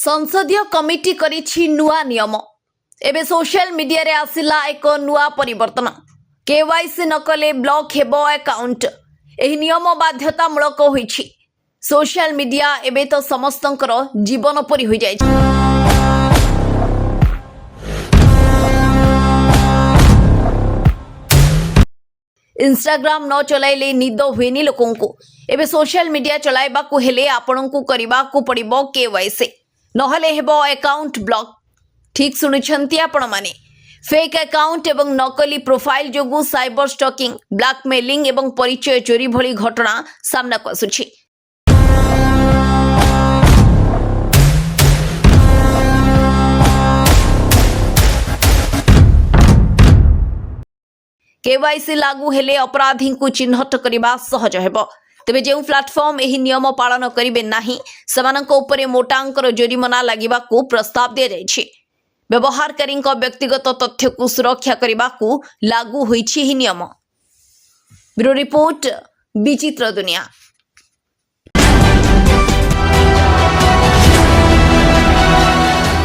संसदीय कमिटी करिछि नुआ नियम। एबे सोशल मीडिया रे आसिला एक नुआ परिवर्तन। केवाईसी नकले ब्लॉक हेबो अकाउंट। एही नियम बाध्यतामूलक होइछि। सोशल मीडिया एबे तो समस्तंकर जीवन परि होई जाय। इंस्टाग्राम न चलाइले निद हुएनी लोकों को। एबे सोशल मीडिया चलाइबा को हेले आपन को करिबा को पड़िबो केवाईसी नहले हेबो अकाउंट ब्लॉक। ठीक सुनिछंती आपण माने। फेक अकाउंट एवं नकली प्रोफाइल जोगु साइबर स्टॉकिंग, ब्लैकमेलिंग एवं परिचय चोरी भली घटना सामना को आसुछि। केवाईसी लागू हेले अपराधी को चिन्हट करने सहज हेबो। तेबे जो प्लाटफॉर्म एही नियम पालन करिवे नाही सेमानक उपरे मोटांकर जोरिमाना लागिबा को प्रस्ताव दिया जायछि। व्यवहारकारी व्यक्तिगत तथ्य को सुरक्षा करने को लागू होइछि एही नियम। ब्यूरो रिपोर्ट विचित्र दुनिया।